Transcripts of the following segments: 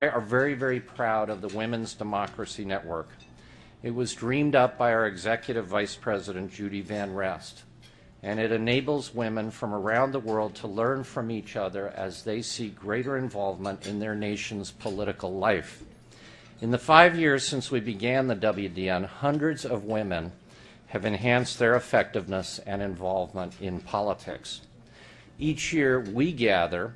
are very, very proud of the Women's Democracy Network. It was dreamed up by our Executive Vice President, Judy Van Rest, and it enables women from around the world to learn from each other as they seek greater involvement in their nation's political life. In the 5 years since we began the WDN, hundreds of women have enhanced their effectiveness and involvement in politics. Each year, we gather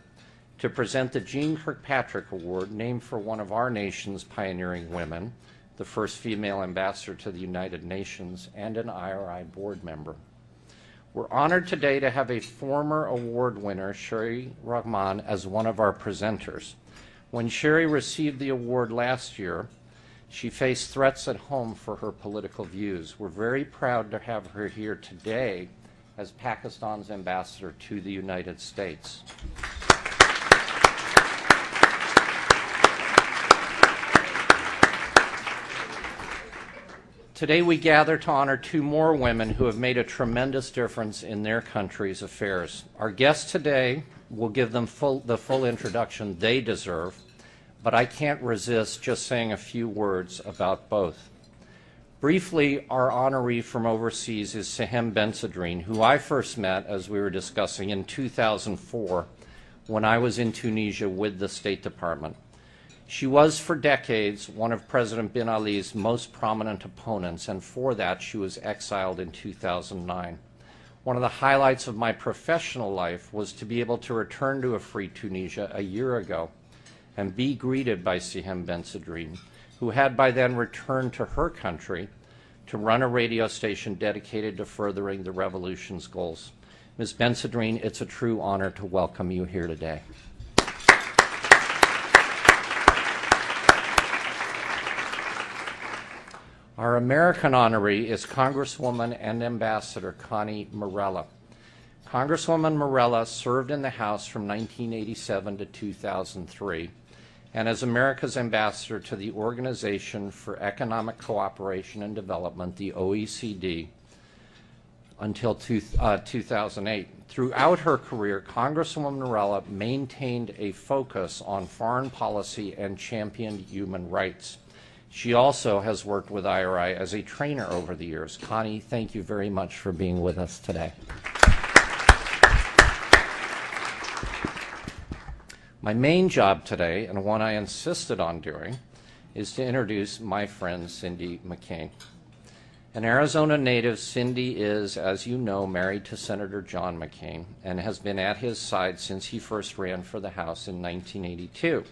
to present the Jeane Kirkpatrick Award, named for one of our nation's pioneering women, the first female ambassador to the United Nations, and an IRI board member. We're honored today to have a former award winner, Sherry Rahman, as one of our presenters. When Sherry received the award last year, she faced threats at home for her political views. We're very proud to have her here today as Pakistan's ambassador to the United States. Today we gather to honor two more women who have made a tremendous difference in their country's affairs. Our guests today will give them the full introduction they deserve, but I can't resist just saying a few words about both. Briefly, our honoree from overseas is Sihem Bensedrine, who I first met, as we were discussing, in 2004 when I was in Tunisia with the State Department. She was for decades one of President bin Ali's most prominent opponents, and for that she was exiled in 2009. One of the highlights of my professional life was to be able to return to a free Tunisia a year ago and be greeted by Sihem Bensedrine, who had by then returned to her country to run a radio station dedicated to furthering the revolution's goals. Ms. Bensedrine, it's a true honor to welcome you here today. Our American honoree is Congresswoman and Ambassador Connie Morella. Congresswoman Morella served in the House from 1987 to 2003 and as America's ambassador to the Organization for Economic Cooperation and Development, the OECD, until 2008. Throughout her career, Congresswoman Morella maintained a focus on foreign policy and championed human rights. She also has worked with IRI as a trainer over the years. Connie, thank you very much for being with us today. My main job today, and one I insisted on doing, is to introduce my friend Cindy McCain. An Arizona native, Cindy is, as you know, married to Senator John McCain and has been at his side since he first ran for the House in 1982.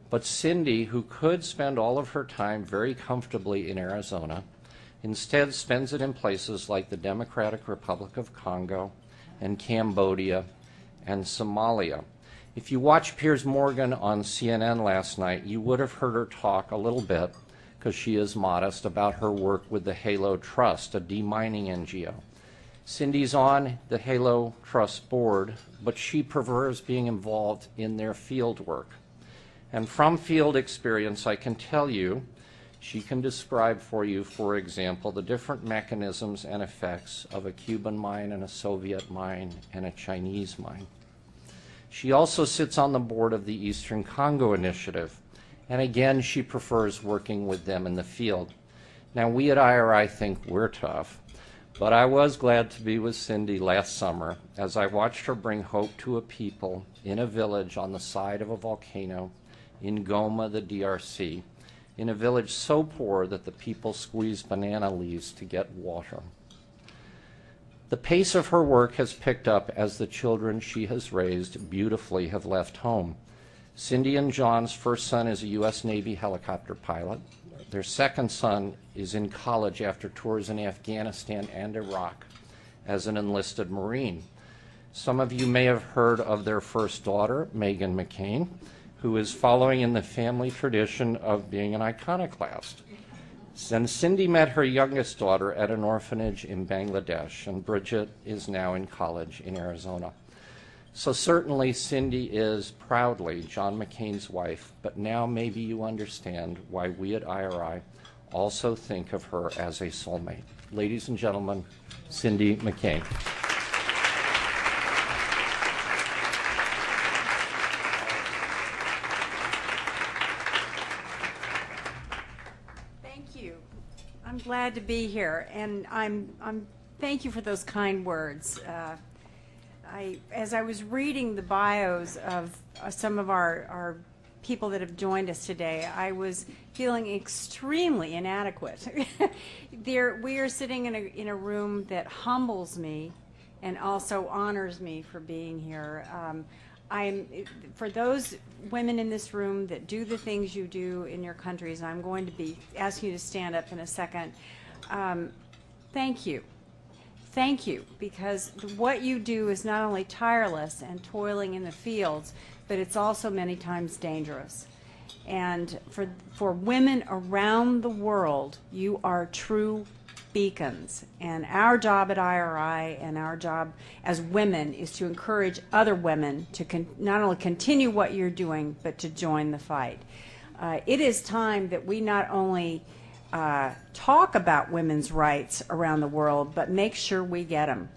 But Cindy, who could spend all of her time very comfortably in Arizona, instead spends it in places like the Democratic Republic of Congo and Cambodia and Somalia. If you watched Piers Morgan on CNN last night, you would have heard her talk a little bit, because she is modest, about her work with the Halo Trust, a demining NGO. Cindy's on the Halo Trust board, but she prefers being involved in their field work. And from field experience, I can tell you, she can describe for you, for example, the different mechanisms and effects of a Cuban mine and a Soviet mine and a Chinese mine. She also sits on the board of the Eastern Congo Initiative, and again, she prefers working with them in the field. Now, we at IRI think we're tough, but I was glad to be with Cindy last summer as I watched her bring hope to a people in a village on the side of a volcano in Goma, the DRC, in a village so poor that the people squeeze banana leaves to get water. The pace of her work has picked up as the children she has raised beautifully have left home. Cindy and John's first son is a U.S. Navy helicopter pilot. Their second son is in college after tours in Afghanistan and Iraq as an enlisted Marine. Some of you may have heard of their first daughter, Meghan McCain, who is following in the family tradition of being an iconoclast. And Cindy met her youngest daughter at an orphanage in Bangladesh, and Bridget is now in college in Arizona. So certainly Cindy is proudly John McCain's wife, but now maybe you understand why we at IRI also think of her as a soulmate. Ladies and gentlemen, Cindy McCain. glad to be here, and I'm thank you for those kind words. As I was reading the bios of some of our people that have joined us today, I was feeling extremely inadequate. We are sitting in a room that humbles me and also honors me for being here. For those women in this room that do the things you do in your countries, and I'm going to be asking you to stand up in a second, thank you. Thank you, because what you do is not only tireless and toiling in the fields, but it's also many times dangerous. And for women around the world, you are true beacons. And our job at IRI and our job as women is to encourage other women to not only continue what you're doing, but to join the fight. It is time that we not only talk about women's rights around the world, but make sure we get them.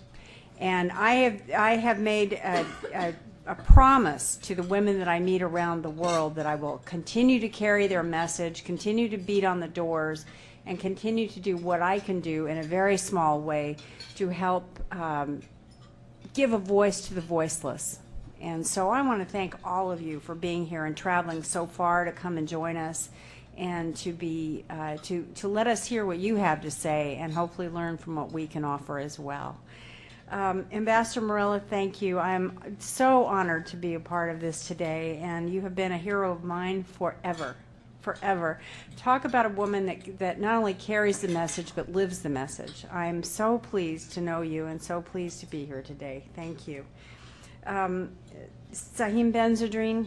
And I have made a promise to the women that I meet around the world that I will continue to carry their message, continue to beat on the doors, and continue to do what I can do in a very small way to help give a voice to the voiceless. And so I want to thank all of you for being here and traveling so far to come and join us, and to let us hear what you have to say and hopefully learn from what we can offer as well. Ambassador Morella, thank you. I'm so honored to be a part of this today, and you have been a hero of mine forever. Forever. Talk about a woman that not only carries the message but lives the message. I'm so pleased to know you and so pleased to be here today. Thank you. Sihem Bensedrine,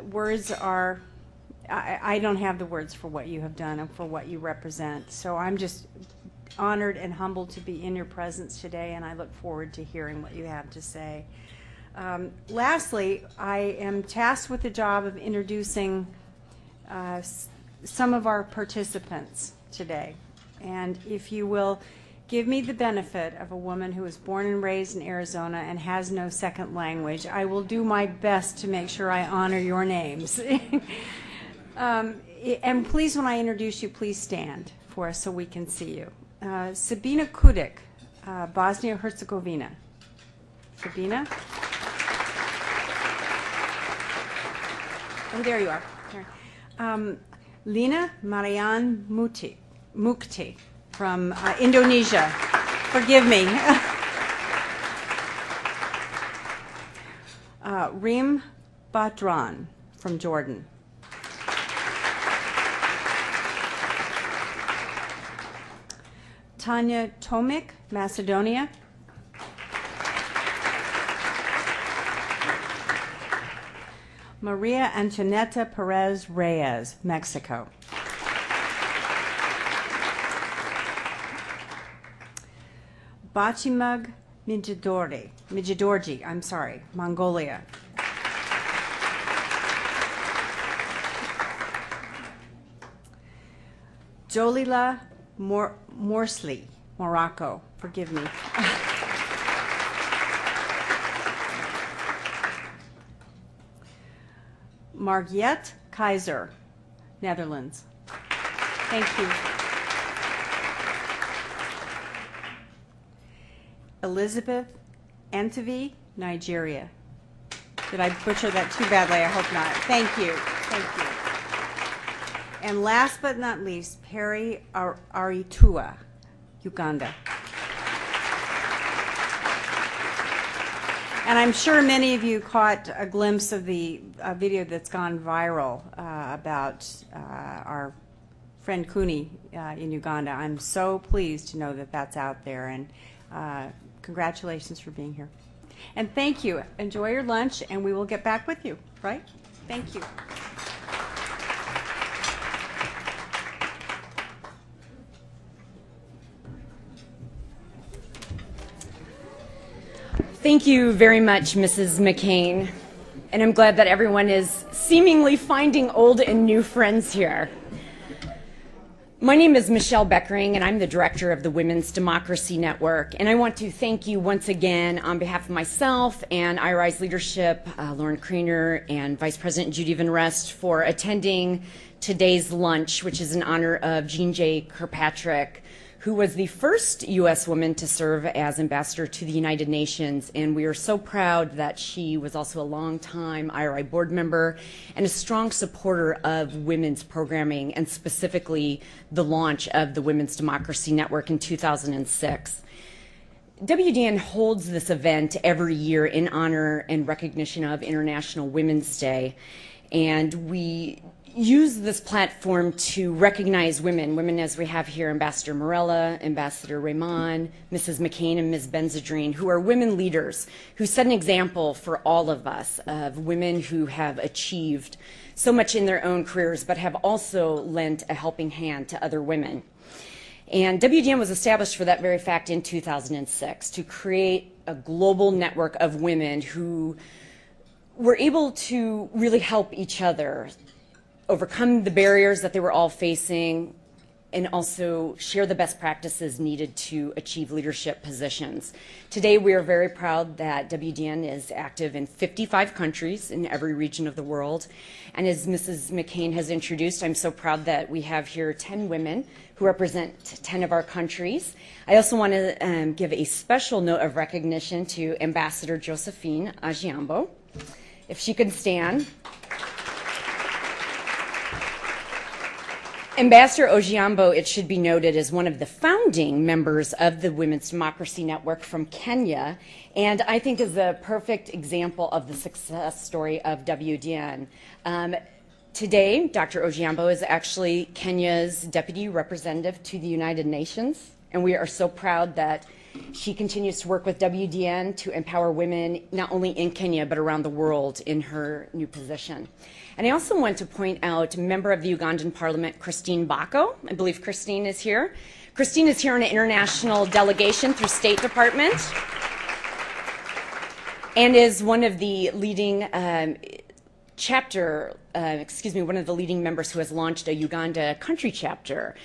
words are, I don't have the words for what you have done and for what you represent. So I'm just honored and humbled to be in your presence today, and I look forward to hearing what you have to say. Lastly, I am tasked with the job of introducing some of our participants today. And if you will give me the benefit of a woman who was born and raised in Arizona and has no second language, I will do my best to make sure I honor your names. And please, when I introduce you, please stand for us so we can see you. Sabina Kudik, Bosnia-Herzegovina. Sabina? Oh, there you are. There. Lina Marian Mukti from Indonesia. Forgive me. Reem Badran from Jordan. Tanya Tomic, Macedonia. Maria Antoneta Perez Reyes, Mexico. Bachimug Mijidorji, Mongolia. Jolila Morsli, Morocco. Forgive me. Margriet Keizer, Netherlands. Thank you. Elizabeth Antavi, Nigeria. Did I butcher that too badly? I hope not. Thank you. Thank you. And last but not least, Perry Aritua, Uganda. And I'm sure many of you caught a glimpse of the video that's gone viral about our friend Connie in Uganda. I'm so pleased to know that that's out there, and congratulations for being here. And thank you. Enjoy your lunch, and we will get back with you, right? Thank you. Thank you very much, Mrs. McCain, and I'm glad that everyone is seemingly finding old and new friends here. My name is Michelle Beckering, and I'm the director of the Women's Democracy Network. And I want to thank you once again on behalf of myself and IRI's leadership, Lauren Kriener and Vice President Judy Van Rest, for attending today's lunch, which is in honor of Jeane J. Kirkpatrick, who was the first U.S. woman to serve as ambassador to the United Nations. And we are so proud that she was also a longtime IRI board member and a strong supporter of women's programming, and specifically the launch of the Women's Democracy Network in 2006. WDN holds this event every year in honor and recognition of International Women's Day. And we use this platform to recognize women as we have here, Ambassador Morella, Ambassador Raymond, Mrs. McCain, and Ms. Bensedrine, who are women leaders who set an example for all of us of women who have achieved so much in their own careers, but have also lent a helping hand to other women. And WDN was established for that very fact in 2006, to create a global network of women who were able to really help each other overcome the barriers that they were all facing, and also share the best practices needed to achieve leadership positions. Today, we are very proud that WDN is active in 55 countries in every region of the world. And as Mrs. McCain has introduced, I'm so proud that we have here 10 women who represent 10 of our countries. I also want to give a special note of recognition to Ambassador Josephine Agiambo. If she could stand. Ambassador Ojiambo, it should be noted, is one of the founding members of the Women's Democracy Network from Kenya, and I think is a perfect example of the success story of WDN. Today, Dr. Ojiambo is actually Kenya's Deputy Representative to the United Nations, and we are so proud that she continues to work with WDN to empower women not only in Kenya but around the world in her new position. And I also want to point out member of the Ugandan Parliament, Christine Bako. I believe Christine is here. Christine is here on an international delegation through State Department and is one of the leading one of the leading members who has launched a Uganda country chapter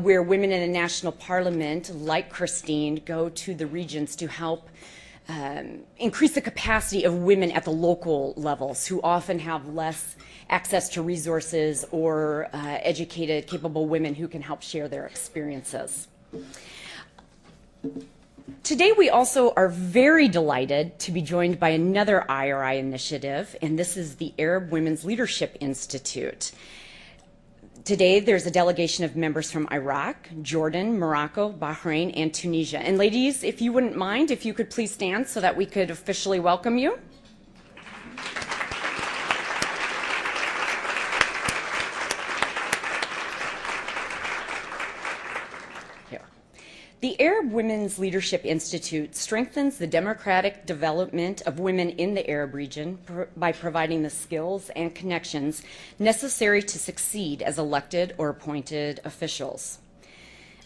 where women in the national parliament, like Christine, go to the regions to help increase the capacity of women at the local levels who often have less access to resources or educated, capable women who can help share their experiences. Today, we also are very delighted to be joined by another IRI initiative, and this is the Arab Women's Leadership Institute. Today, there's a delegation of members from Iraq, Jordan, Morocco, Bahrain, and Tunisia. And ladies, if you wouldn't mind, if you could please stand so that we could officially welcome you. The Arab Women's Leadership Institute strengthens the democratic development of women in the Arab region by providing the skills and connections necessary to succeed as elected or appointed officials.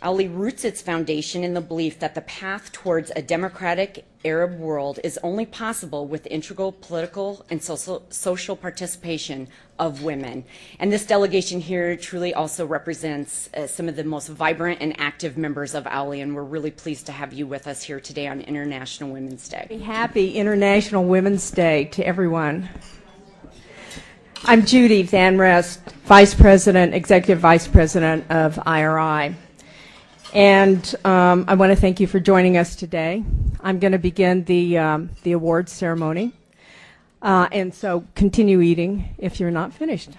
AWLE roots its foundation in the belief that the path towards a democratic Arab world is only possible with integral political and social participation of women. And this delegation here truly also represents some of the most vibrant and active members of AWLE, and we're really pleased to have you with us here today on International Women's Day. Happy International Women's Day to everyone. I'm Judy Van Rest, Executive Vice President of IRI. And I want to thank you for joining us today. I'm going to begin the awards ceremony, and so continue eating if you're not finished.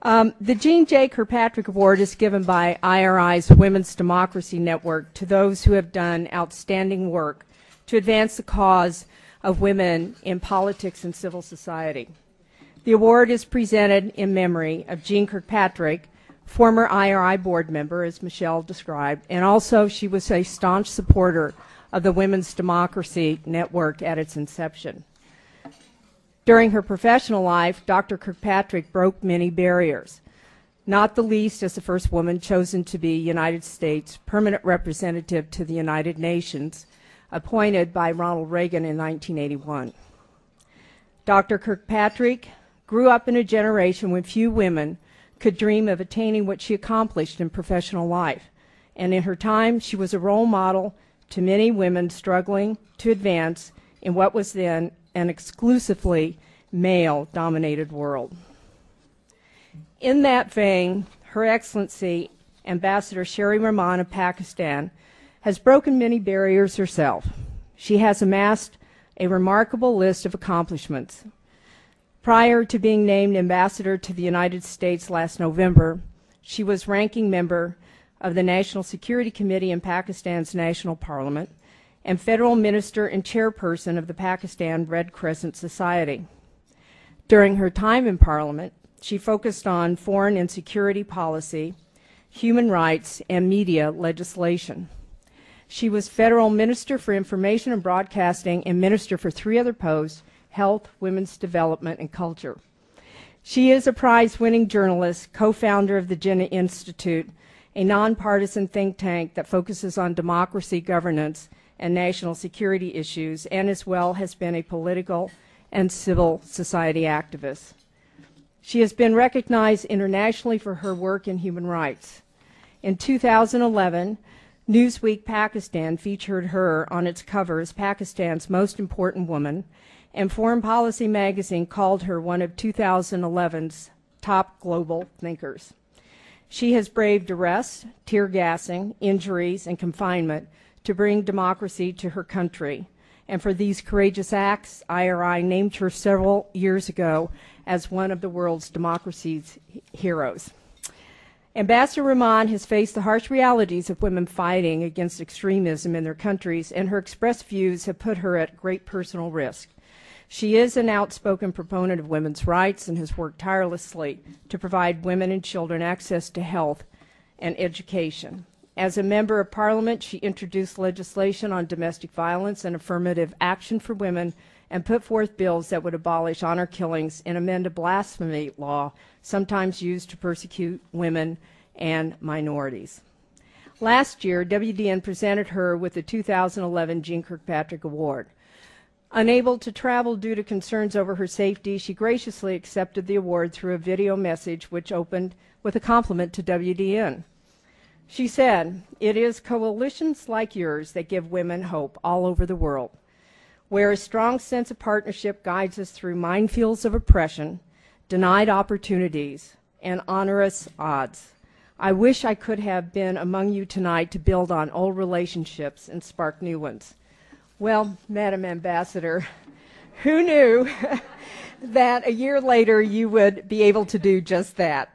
The Jeane J. Kirkpatrick Award is given by IRI's Women's Democracy Network to those who have done outstanding work to advance the cause of women in politics and civil society. The award is presented in memory of Jeane Kirkpatrick, former IRI board member, as Michelle described, and also she was a staunch supporter of the Women's Democracy Network at its inception. During her professional life, Dr. Kirkpatrick broke many barriers, not the least as the first woman chosen to be United States permanent representative to the United Nations, appointed by Ronald Reagan in 1981. Dr. Kirkpatrick grew up in a generation when few women could dream of attaining what she accomplished in professional life. And in her time, she was a role model to many women struggling to advance in what was then an exclusively male-dominated world. In that vein, Her Excellency Ambassador Sherry Rahman of Pakistan has broken many barriers herself. She has amassed a remarkable list of accomplishments. Prior to being named ambassador to the United States last November, she was ranking member of the National Security Committee in Pakistan's National Parliament and federal minister and chairperson of the Pakistan Red Crescent Society. During her time in Parliament, she focused on foreign and security policy, human rights, and media legislation. She was Federal Minister for Information and Broadcasting and Minister for 3 other posts: Health, Women's Development, and Culture. She is a prize-winning journalist, co-founder of the Jinnah Institute, a nonpartisan think tank that focuses on democracy, governance, and national security issues, and as well has been a political and civil society activist. She has been recognized internationally for her work in human rights. In 2011, Newsweek Pakistan featured her on its cover as Pakistan's most important woman, and Foreign Policy magazine called her one of 2011's top global thinkers. She has braved arrests, tear gassing, injuries, and confinement to bring democracy to her country. And for these courageous acts, IRI named her several years ago as one of the world's democracy's heroes. Ambassador Rahman has faced the harsh realities of women fighting against extremism in their countries, and her expressed views have put her at great personal risk. She is an outspoken proponent of women's rights and has worked tirelessly to provide women and children access to health and education. As a member of Parliament, she introduced legislation on domestic violence and affirmative action for women and put forth bills that would abolish honor killings and amend a blasphemy law sometimes used to persecute women and minorities. Last year, WDN presented her with the 2011 Jeane Kirkpatrick Award. Unable to travel due to concerns over her safety, she graciously accepted the award through a video message which opened with a compliment to WDN. She said, "It is coalitions like yours that give women hope all over the world, where a strong sense of partnership guides us through minefields of oppression, denied opportunities, and onerous odds. I wish I could have been among you tonight to build on old relationships and spark new ones." Well, Madam Ambassador, who knew that a year later you would be able to do just that?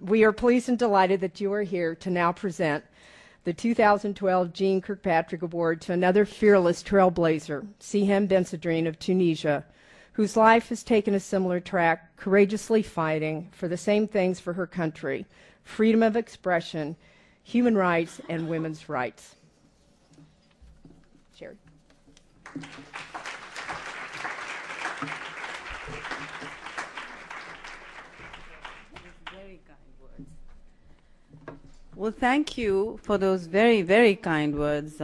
We are pleased and delighted that you are here to now present the 2012 Jeane Kirkpatrick Award to another fearless trailblazer, Sihem Bensedrine of Tunisia, whose life has taken a similar track, courageously fighting for the same things for her country: freedom of expression, human rights, and women's rights. Sherry. Very kind words. Well, thank you for those very, very kind words,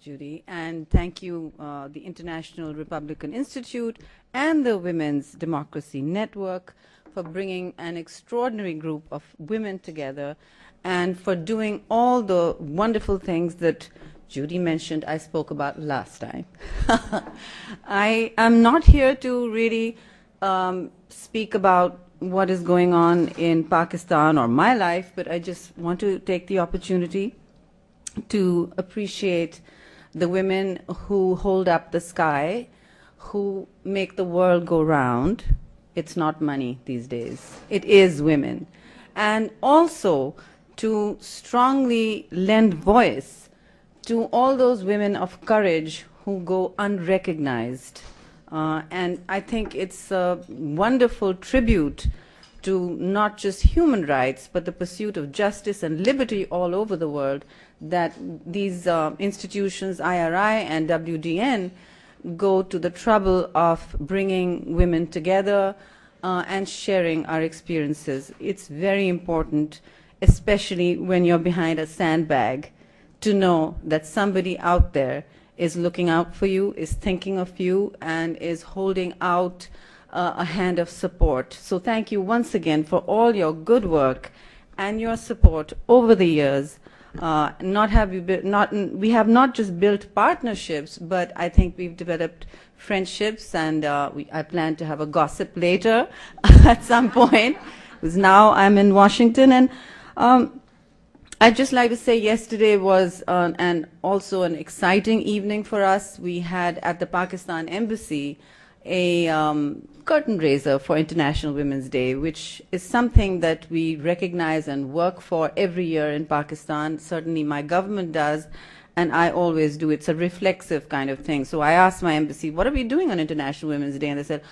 Judy, and thank you, the International Republican Institute and the Women's Democracy Network, for bringing an extraordinary group of women together and for doing all the wonderful things that Judy mentioned I spoke about last time. I am not here to really speak about what is going on in Pakistan or my life, but I just want to take the opportunity to appreciate the women who hold up the sky, who make the world go round. It's not money these days. It is women. And also to strongly lend voice to all those women of courage who go unrecognized. And I think it's a wonderful tribute to not just human rights, but the pursuit of justice and liberty all over the world, that these institutions, IRI and WDN, go to the trouble of bringing women together and sharing our experiences. It's very important, especially when you're behind a sandbag, to know that somebody out there is looking out for you, is thinking of you, and is holding out a hand of support. So thank you once again for all your good work and your support over the years. We have not just built partnerships, but I think we've developed friendships, and I plan to have a gossip later at some point, because now I'm in Washington. And I'd just like to say yesterday was also an exciting evening for us. We had at the Pakistan Embassy a curtain raiser for International Women's Day, which is something that we recognize and work for every year in Pakistan. Certainly my government does, and I always do. It's a reflexive kind of thing. So I asked my embassy, what are we doing on International Women's Day? And they said,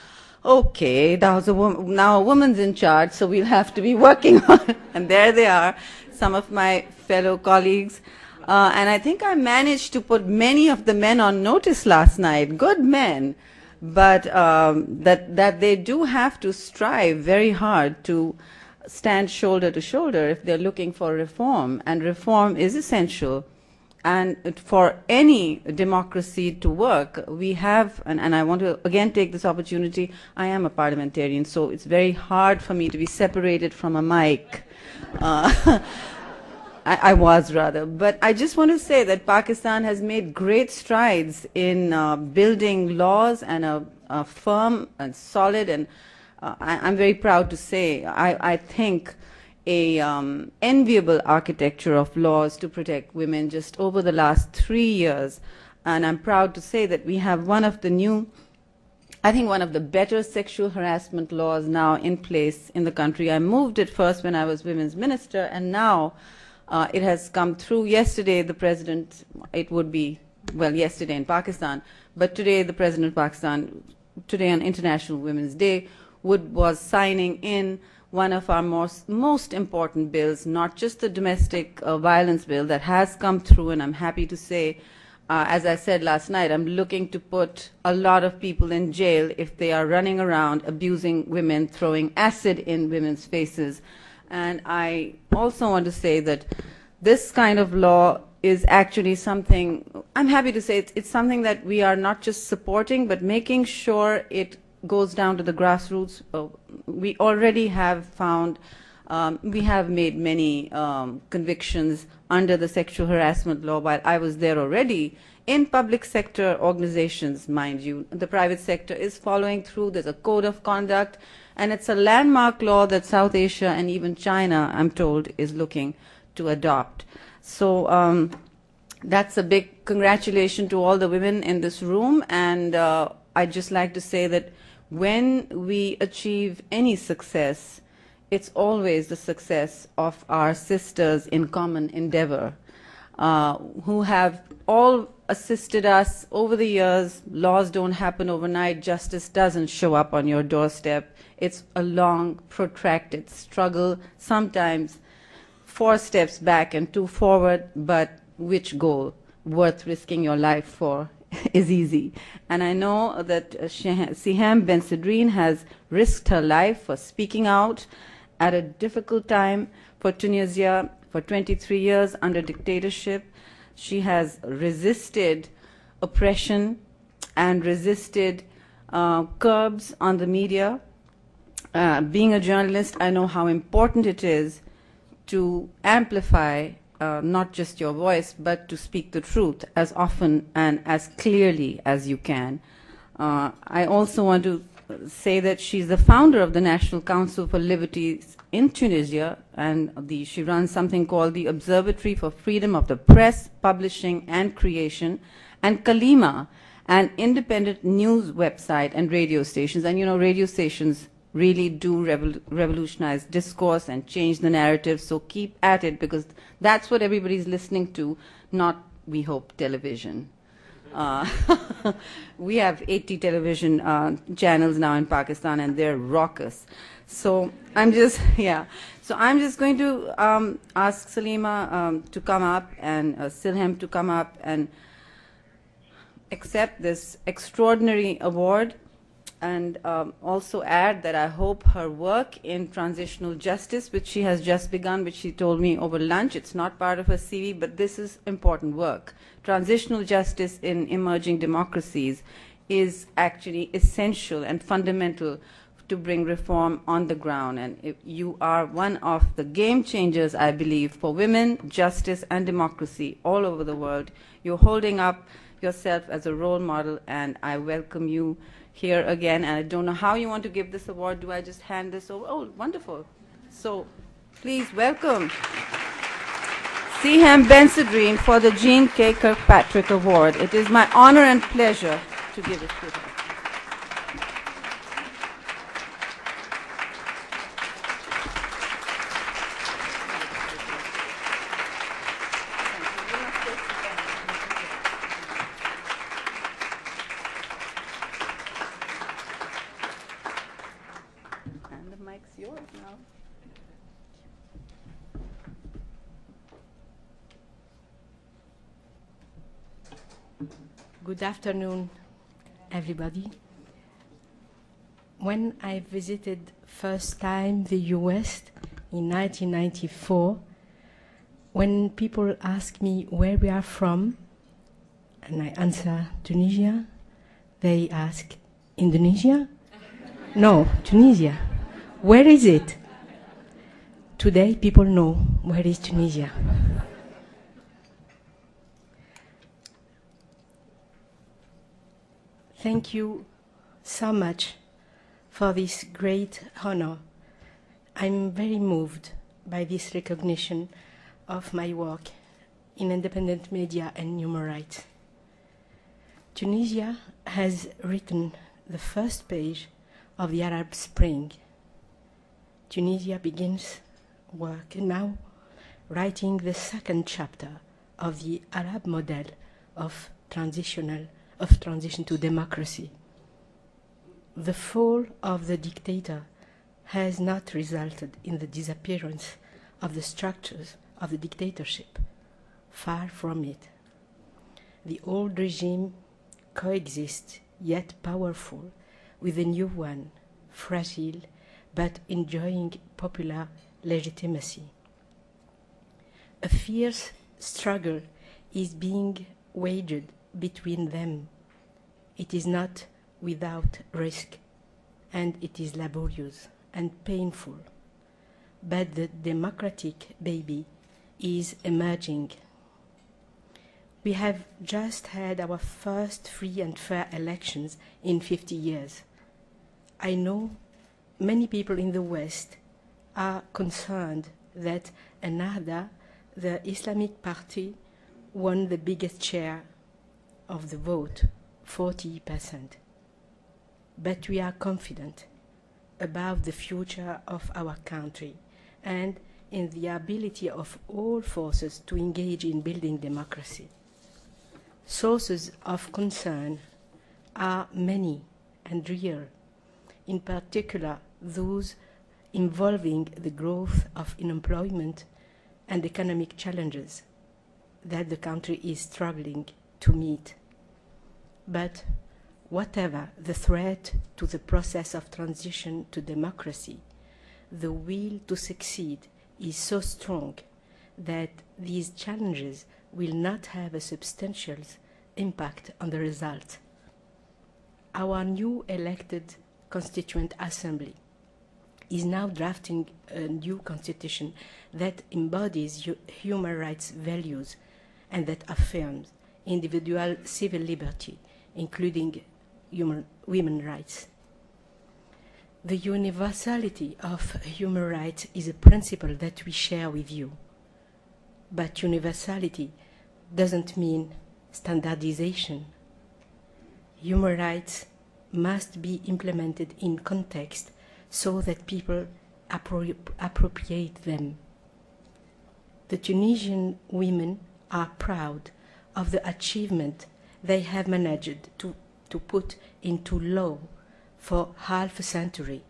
okay, now a woman's in charge, so we'll have to be working on it. And there they are, some of my fellow colleagues. And I think I managed to put many of the men on notice last night, good men, but that they do have to strive very hard to stand shoulder to shoulder if they're looking for reform, and reform is essential. And for any democracy to work, we have, and I want to again take this opportunity, I am a parliamentarian, so it's very hard for me to be separated from a mic. I was rather, but I just want to say that Pakistan has made great strides in building laws and a firm and solid, and I'm very proud to say I think a enviable architecture of laws to protect women just over the last 3 years. And I'm proud to say that we have one of the better sexual harassment laws now in place in the country. I moved it first when I was women's minister, and now it has come through. Yesterday, the president, it would be, well, yesterday in Pakistan, but today the president of Pakistan, today on International Women's Day, was signing in one of our most important bills, not just the domestic violence bill that has come through, and I'm happy to say, as I said last night, I'm looking to put a lot of people in jail if they are running around abusing women, throwing acid in women's faces. And I also want to say that this kind of law is actually something, I'm happy to say it's something that we are not just supporting, but making sure it goes down to the grassroots. We already have found, we have made many convictions under the sexual harassment law while I was there already. In public sector organizations, mind you, the private sector is following through. There's a code of conduct, and it's a landmark law that South Asia and even China, I'm told, is looking to adopt. So that's a big congratulations to all the women in this room, and I'd just like to say that when we achieve any success, it's always the success of our sisters in common endeavor, who have all assisted us over the years. Laws don't happen overnight. Justice doesn't show up on your doorstep. It's a long, protracted struggle, sometimes 4 steps back and 2 forward, but which goal worth risking your life for is easy. And I know that Sihem Bensedrine has risked her life for speaking out at a difficult time for Tunisia for 23 years under dictatorship. She has resisted oppression and resisted curbs on the media. Being a journalist, I know how important it is to amplify not just your voice, but to speak the truth as often and as clearly as you can. I also want to say that she's the founder of the National Council for Liberties in Tunisia, and she runs something called the Observatory for Freedom of the Press, Publishing and Creation, and Kalima, an independent news website and radio stations. And you know, radio stations really do revolutionize discourse and change the narrative, so keep at it, because that's what everybody's listening to, not, we hope, television. We have 80 television channels now in Pakistan, and they're raucous. So I'm just, so I'm just going to ask Salima to come up, and Sihem to come up and accept this extraordinary award, and also add that I hope her work in transitional justice, which she has just begun, which she told me over lunch, it's not part of her CV, but this is important work. Transitional justice in emerging democracies is actually essential and fundamental to bring reform on the ground. And if you are one of the game changers, I believe, for women, justice, and democracy all over the world. You're holding up yourself as a role model, and I welcome you here again. And I don't know how you want to give this award. Do I just hand this over? Oh, wonderful. So please welcome Sihem Bensedrine for the Jeane J. Kirkpatrick Award. It is my honor and pleasure to give it to her. And the mic's yours now. Good afternoon, everybody. When I visited first time the US in 1994, when people ask me where we are from, and I answer Tunisia, they ask, Indonesia? No, Tunisia. Where is it? Today people know where is Tunisia. Thank you so much for this great honor. I'm very moved by this recognition of my work in independent media and human rights. Tunisia has written the first page of the Arab Spring. Tunisia begins work now writing the second chapter of the Arab model of transition to democracy. The fall of the dictator has not resulted in the disappearance of the structures of the dictatorship. Far from it. The old regime coexists, yet powerful, with the new one, fragile, but enjoying popular legitimacy. A fierce struggle is being waged between them. It is not without risk, and it is laborious and painful. But the democratic baby is emerging. We have just had our first free and fair elections in 50 years. I know many people in the West are concerned that Ennahda, the Islamic party, won the biggest share of the vote, 40%. But we are confident about the future of our country and in the ability of all forces to engage in building democracy. Sources of concern are many and real, in particular those involving the growth of unemployment and economic challenges that the country is struggling to meet. But whatever the threat to the process of transition to democracy, the will to succeed is so strong that these challenges will not have a substantial impact on the result. Our new elected Constituent Assembly is now drafting a new constitution that embodies human rights values and that affirms individual civil liberty, including women's rights. The universality of human rights is a principle that we share with you. But universality doesn't mean standardization. Human rights must be implemented in context so that people appropriate them. The Tunisian women are proud of the achievement they have managed to put into law for half a century.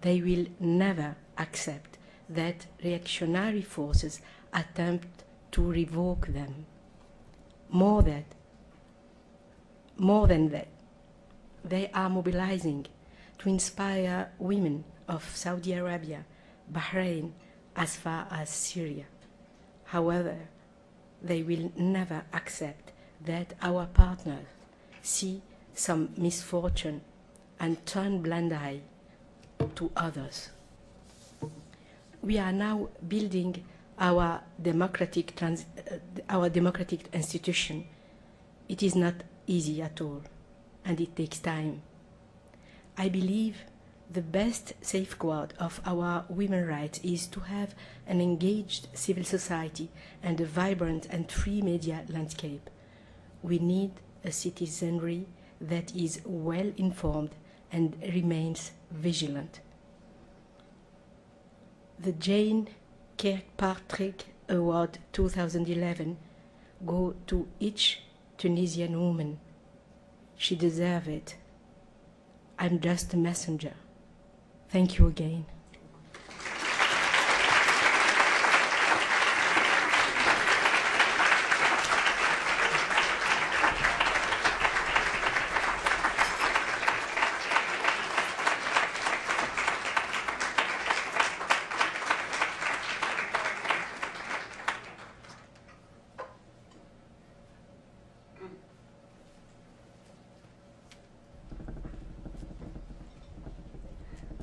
They will never accept that reactionary forces attempt to revoke them. More than that, they are mobilizing to inspire women of Saudi Arabia, Bahrain, as far as Syria. However, they will never accept that our partners see some misfortune and turn blind eye to others. We are now building our democratic institution. It is not easy at all, and it takes time. I believe the best safeguard of our women's rights is to have an engaged civil society and a vibrant and free media landscape. We need a citizenry that is well informed and remains vigilant. The Jeane Kirkpatrick Award 2011 go to each Tunisian woman. She deserves it. I'm just a messenger. Thank you again.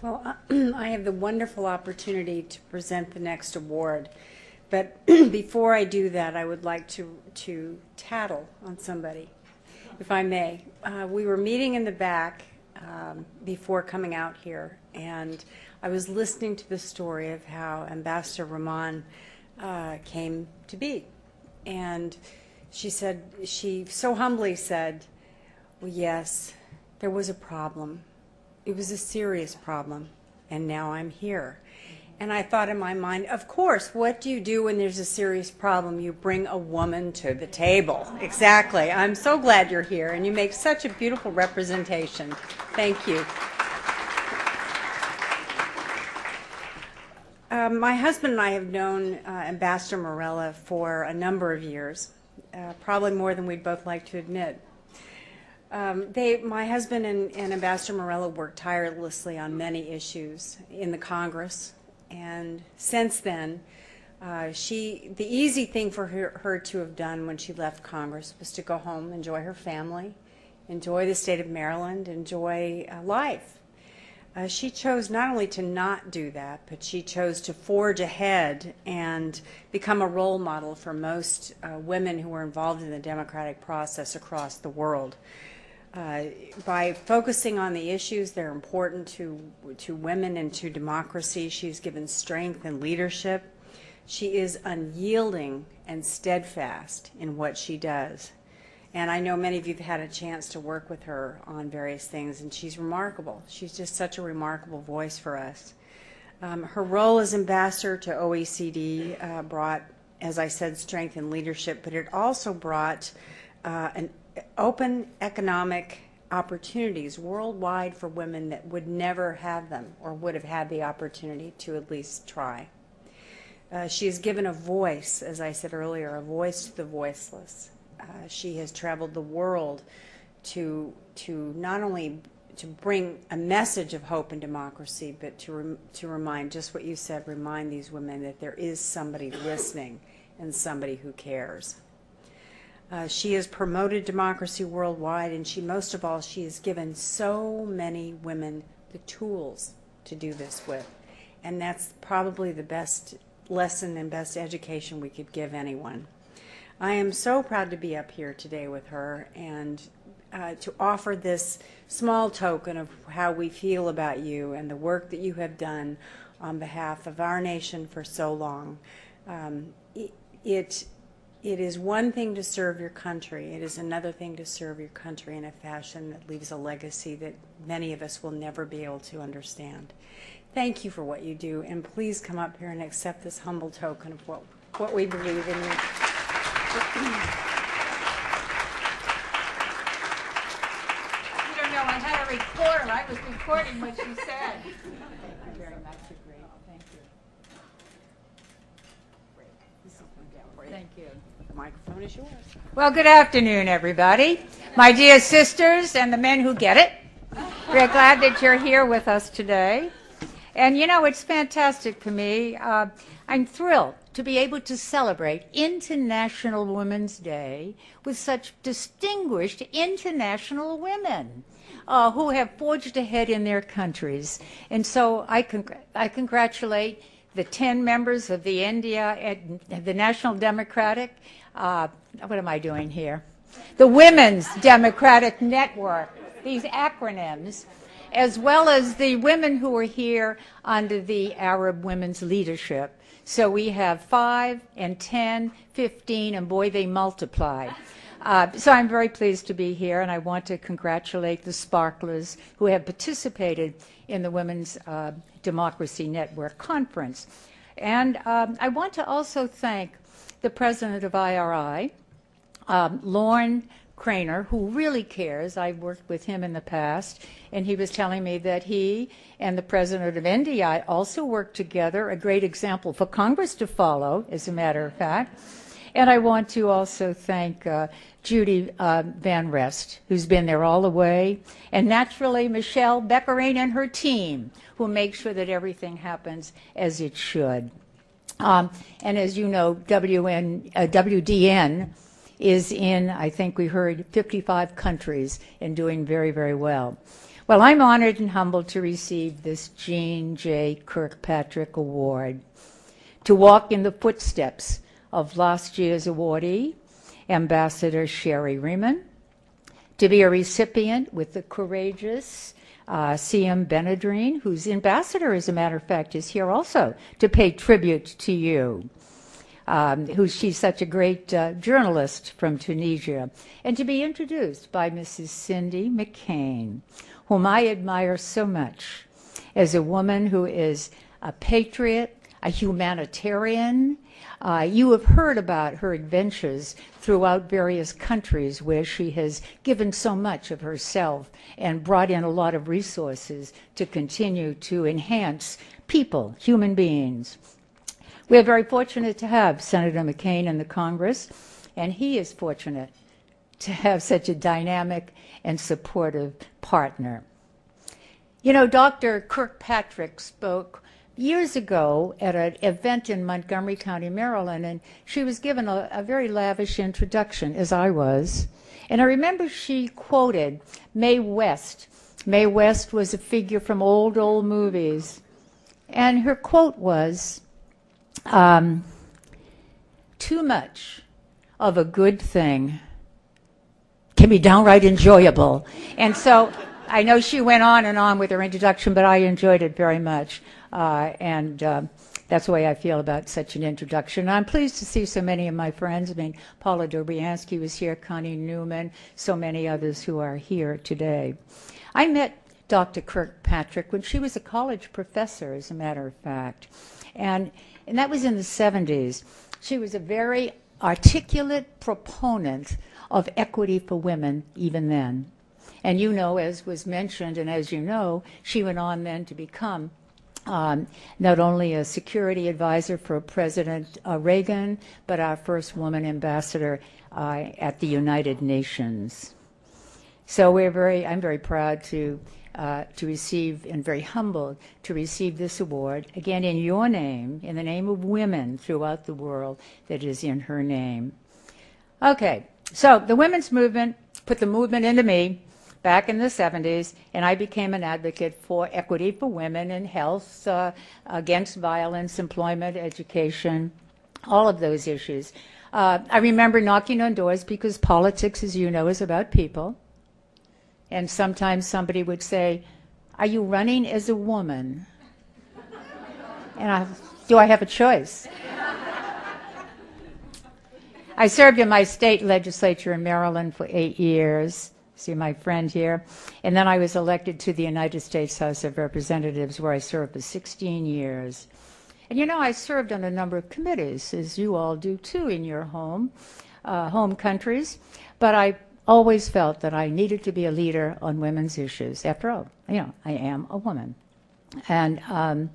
Well, I have the wonderful opportunity to present the next award. But before I do that, I would like to tattle on somebody, if I may. We were meeting in the back before coming out here, and I was listening to the story of how Ambassador Rahman came to be. And she so humbly said, well, yes, there was a problem. It was a serious problem, and now I'm here. And I thought in my mind, of course, what do you do when there's a serious problem? You bring a woman to the table. Exactly. I'm so glad you're here, and you make such a beautiful representation. Thank you. My husband and I have known Ambassador Morella for a number of years, probably more than we'd both like to admit. My husband and Ambassador Morella worked tirelessly on many issues in the Congress, and since then, the easy thing for her to have done when she left Congress was to go home, enjoy her family, enjoy the state of Maryland, enjoy life. She chose not only to not do that, but she chose to forge ahead and become a role model for most women who were involved in the democratic process across the world. By focusing on the issues that are important to women and to democracy, she's given strength and leadership. She is unyielding and steadfast in what she does. And I know many of you have had a chance to work with her on various things, and she's remarkable. She's just such a remarkable voice for us. Her role as ambassador to OECD brought, as I said, strength and leadership, but it also brought an open economic opportunities worldwide for women that would never have them or would have had the opportunity to at least try. She has given a voice, as I said earlier, a voice to the voiceless. She has traveled the world to not only to bring a message of hope and democracy, but to remind, just what you said, remind these women that there is somebody listening and somebody who cares. She has promoted democracy worldwide, and most of all, she has given so many women the tools to do this with. And that's probably the best lesson and best education we could give anyone. I am so proud to be up here today with her and to offer this small token of how we feel about you and the work that you have done on behalf of our nation for so long. It is one thing to serve your country. It is another thing to serve your country in a fashion that leaves a legacy that many of us will never be able to understand. Thank you for what you do, and please come up here and accept this humble token of what we believe in you. You don't know, I had a recorder. I was recording what she said. Thank you very much. Great. Thank you. Great. This is going down for you. Thank you. The microphone is yours. Well, good afternoon, everybody. My dear sisters and the men who get it. We're glad that you're here with us today. And you know, it's fantastic for me. I'm thrilled to be able to celebrate International Women's Day with such distinguished international women who have forged ahead in their countries. And so I congratulate the 10 members of the the National Democratic, what am I doing here? The Women's Democratic Network, these acronyms, as well as the women who are here under the Arab Women's Leadership. So we have 5 and 10, 15, and boy, they multiply. So I'm very pleased to be here, and I want to congratulate the sparklers who have participated in the Women's Democracy Network Conference. And I want to also thank the president of IRI, Lorne Craner, who really cares. I've worked with him in the past, and he was telling me that he and the president of NDI also work together, a great example for Congress to follow, as a matter of fact. And I want to also thank Judy Van Rest, who's been there all the way, and naturally Michelle Beckerine and her team, who make sure that everything happens as it should. And as you know, WDN is in, I think we heard, 55 countries and doing very, very well. Well, I'm honored and humbled to receive this Jeane J. Kirkpatrick Award, to walk in the footsteps of last year's awardee, Ambassador Sherry Riemann, to be a recipient with the courageous Sihem Bensedrine, whose ambassador, as a matter of fact, is here also to pay tribute to you. She's such a great journalist from Tunisia, and to be introduced by Mrs. Cindy McCain, whom I admire so much as a woman who is a patriot, a humanitarian. You have heard about her adventures throughout various countries where she has given so much of herself and brought in a lot of resources to continue to enhance people, human beings. We are very fortunate to have Senator McCain in the Congress, and he is fortunate to have such a dynamic and supportive partner. You know, Dr. Kirkpatrick spoke years ago at an event in Montgomery County, Maryland, and she was given a very lavish introduction, as I was. And I remember she quoted Mae West. Mae West was a figure from old movies. And her quote was, too much of a good thing can be downright enjoyable. And so I know she went on and on with her introduction, but I enjoyed it very much. That's the way I feel about such an introduction. I'm pleased to see so many of my friends. I mean, Paula Dobriansky was here, Connie Newman, so many others who are here today. I met Dr. Kirkpatrick when she was a college professor, as a matter of fact. And that was in the 70s. She was a very articulate proponent of equity for women even then. And you know, as was mentioned, and as you know, she went on then to become not only a security advisor for President Reagan, but our first woman ambassador at the United Nations. So I'm very proud to receive, and very humbled to receive this award, again in your name, in the name of women throughout the world that is in her name. Okay, so the women's movement put the movement into me back in the 70s, and I became an advocate for equity for women in health, against violence, employment, education, all of those issues. I remember knocking on doors because politics, as you know, is about people. And sometimes somebody would say, "Are you running as a woman?" And do I have a choice? I served in my state legislature in Maryland for 8 years. See my friend here. And then I was elected to the United States House of Representatives, where I served for 16 years. And you know, I served on a number of committees, as you all do too in your home countries. But I always felt that I needed to be a leader on women's issues. After all, you know, I am a woman. And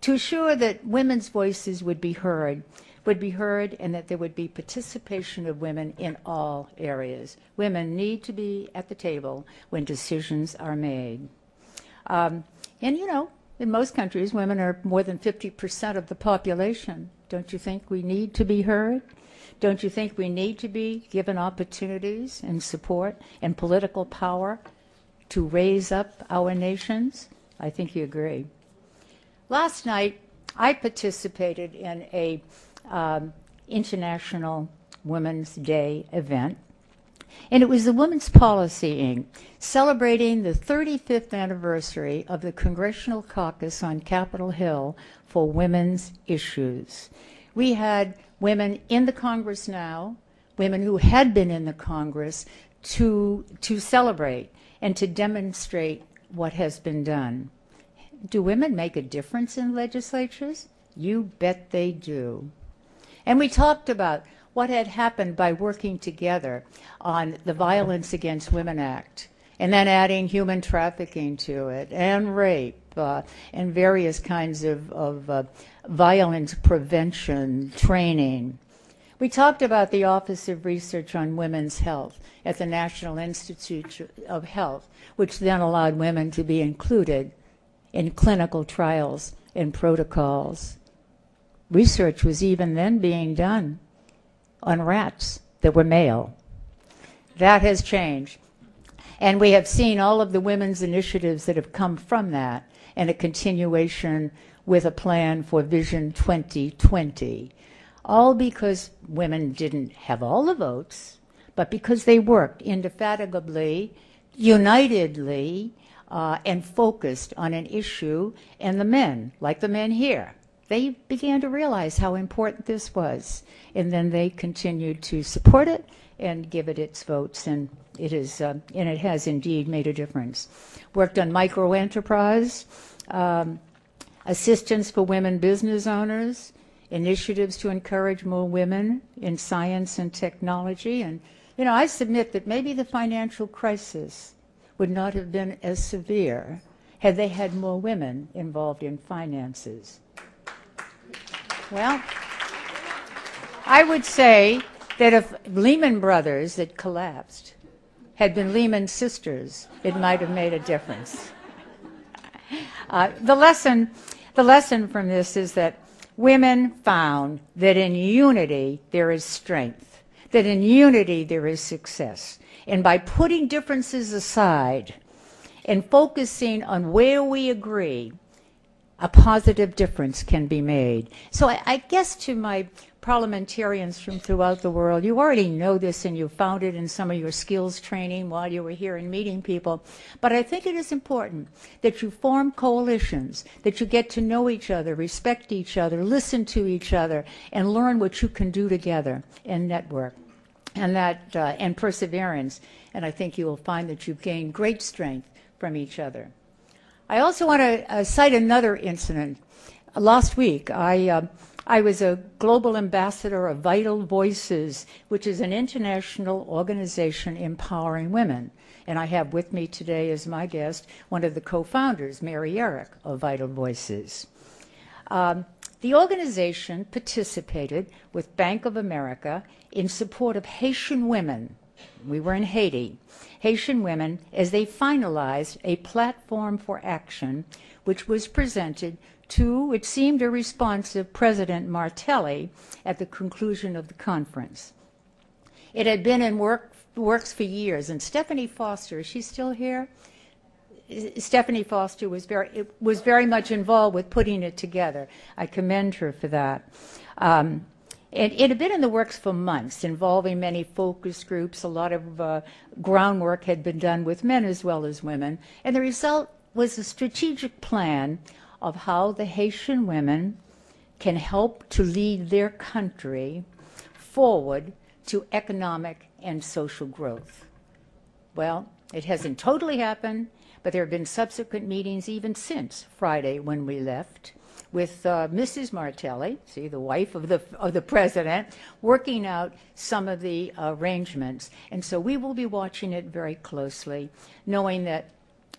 to assure that women's voices would be heard, and that there would be participation of women in all areas. Women need to be at the table when decisions are made. And you know, In most countries, women are more than 50% of the population. Don't you think we need to be heard? Don't you think we need to be given opportunities and support and political power to raise up our nations? I think you agree. Last night, I participated in a International Women's Day event, and it was the Women's Policy Inc. celebrating the 35th anniversary of the Congressional Caucus on Capitol Hill for women's issues. We had women in the Congress now, women who had been in the Congress, to celebrate and to demonstrate what has been done. Do women make a difference in legislatures? You bet they do. And we talked about what had happened by working together on the Violence Against Women Act, and then adding human trafficking to it, and rape, and various kinds of violence prevention training. We talked about the Office of Research on Women's Health at the National Institute of Health, which then allowed women to be included in clinical trials and protocols. Research was even then being done on rats that were male. That has changed. And we have seen all of the women's initiatives that have come from that, and a continuation with a plan for Vision 2020. All because women didn't have all the votes, but because they worked indefatigably, unitedly, and focused on an issue, and the men, like the men here, they began to realize how important this was, and then they continued to support it and give it its votes, and it has indeed made a difference. Worked on microenterprise, assistance for women business owners, initiatives to encourage more women in science and technology, and I submit that maybe the financial crisis would not have been as severe had they had more women involved in finances. Well, I would say that if Lehman Brothers that collapsed had been Lehman Sisters, it might have made a difference. The lesson from this is that women found that in unity there is strength, that in unity there is success. And by putting differences aside and focusing on where we agree, a positive difference can be made. So I guess to my parliamentarians from throughout the world, you already know this and you found it in some of your skills training while you were here and meeting people, but I think it is important that you form coalitions, that you get to know each other, respect each other, listen to each other, and learn what you can do together and network. And perseverance, and I think you will find that you've gained great strength from each other. I also want to cite another incident. Last week, I was a global ambassador of Vital Voices, which is an international organization empowering women. And I have with me today as my guest one of the co-founders, Mary Eric, of Vital Voices. The organization participated with Bank of America in support of Haitian women. We were in Haiti. Haitian women, as they finalized a platform for action, which was presented to, it seemed, a responsive President Martelly at the conclusion of the conference. It had been in works for years, and Stephanie Foster, is she still here? Stephanie Foster was very much involved with putting it together. I commend her for that. It had been in the works for months, involving many focus groups. A lot of groundwork had been done with men as well as women. And the result was a strategic plan of how the Haitian women can help to lead their country forward to economic and social growth. Well, it hasn't totally happened, but there have been subsequent meetings even since Friday when we left, with Mrs. Martelly, see, the wife of the president, working out some of the arrangements. And so we will be watching it very closely, knowing that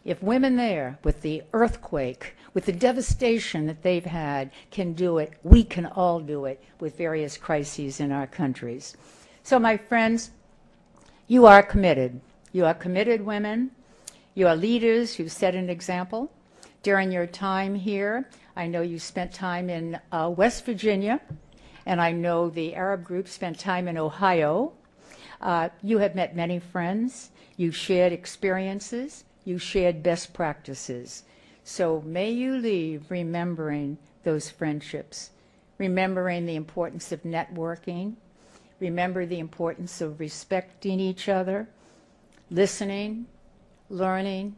if women there, with the earthquake, with the devastation that they've had, can do it, we can all do it with various crises in our countries. So my friends, you are committed. You are committed women. You are leaders who set an example during your time here. I know you spent time in West Virginia, and I know the Arab group spent time in Ohio. You have met many friends. You shared experiences. You shared best practices. So may you leave remembering those friendships, remembering the importance of networking, remember the importance of respecting each other, listening, learning,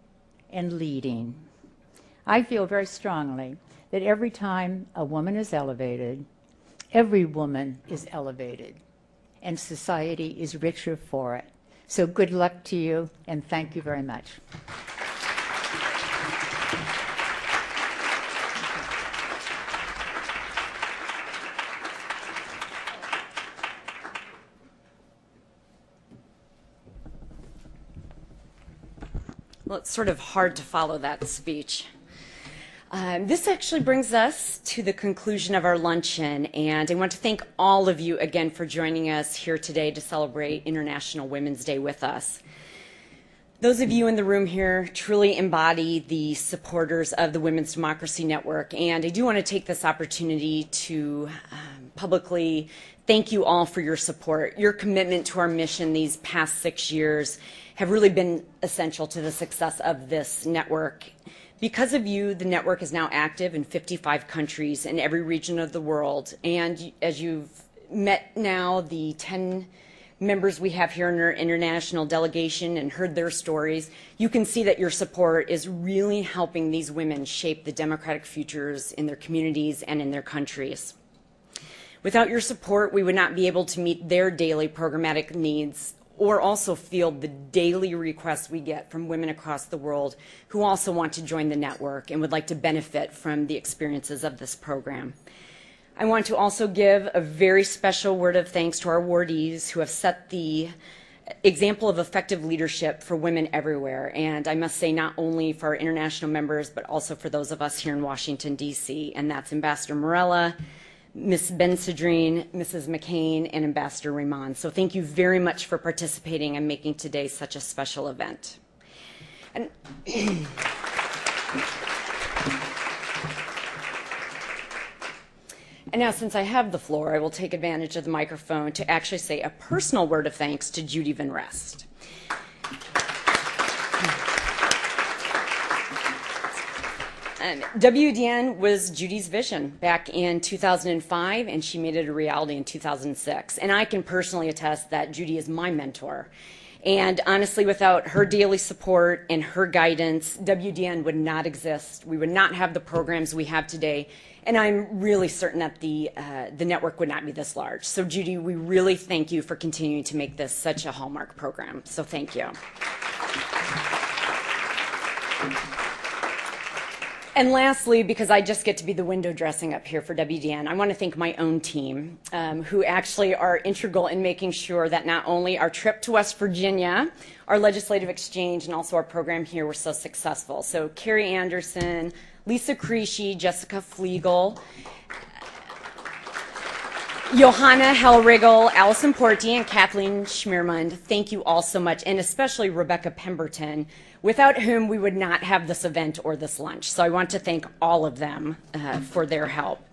and leading. I feel very strongly that every time a woman is elevated, every woman is elevated, and society is richer for it. So good luck to you, and thank you very much. Well, it's sort of hard to follow that speech. This actually brings us to the conclusion of our luncheon, and I want to thank all of you again for joining us here today to celebrate International Women's Day with us. Those of you in the room here truly embody the supporters of the Women's Democracy Network, and I do want to take this opportunity to publicly thank you all for your support. Your commitment to our mission these past 6 years have really been essential to the success of this network. Because of you, the network is now active in 55 countries in every region of the world. And as you've met now the 10 members we have here in our international delegation and heard their stories, you can see that your support is really helping these women shape the democratic futures in their communities and in their countries. Without your support, we would not be able to meet their daily programmatic needs or also field the daily requests we get from women across the world who also want to join the network and would like to benefit from the experiences of this program. I want to also give a very special word of thanks to our awardees who have set the example of effective leadership for women everywhere. And I must say, not only for our international members, but also for those of us here in Washington, D.C., and that's Ambassador Morella, Ms. Bensedrine, Mrs. McCain, and Ambassador Rahman. So thank you very much for participating and making today such a special event. And now, since I have the floor, I will take advantage of the microphone to actually say a personal word of thanks to Judy Van Rest. WDN was Judy's vision back in 2005, and she made it a reality in 2006. And I can personally attest that Judy is my mentor. And honestly, without her daily support and her guidance, WDN would not exist. We would not have the programs we have today. And I'm really certain that the network would not be this large. So Judy, we really thank you for continuing to make this such a hallmark program. So thank you. And lastly, because I just get to be the window dressing up here for WDN, I want to thank my own team, who actually are integral in making sure that not only our trip to West Virginia, our legislative exchange, and also our program here were so successful. So Carrie Anderson, Lisa Creasy, Jessica Flegel, Johanna Hellrigel, Allison Porty, and Kathleen Schmiermund, thank you all so much, and especially Rebecca Pemberton, without whom we would not have this event or this lunch. So I want to thank all of them for their help.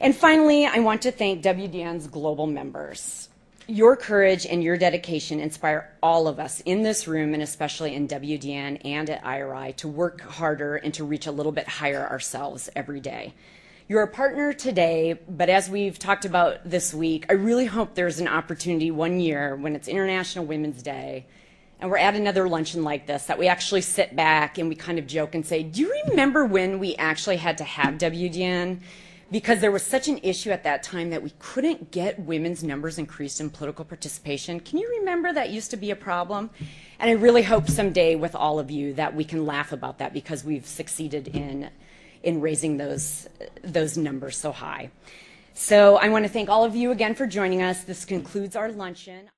And finally, I want to thank WDN's global members. Your courage and your dedication inspire all of us in this room, and especially in WDN and at IRI, to work harder and to reach a little bit higher ourselves every day. You're a partner today, but as we've talked about this week, I really hope there's an opportunity one year when it's International Women's Day and we're at another luncheon like this that we actually sit back and we kind of joke and say, do you remember when we actually had to have WDN? Because there was such an issue at that time that we couldn't get women's numbers increased in political participation. Can you remember that used to be a problem? And I really hope someday with all of you that we can laugh about that because we've succeeded in raising those numbers so high. So I want to thank all of you again for joining us. This concludes our luncheon.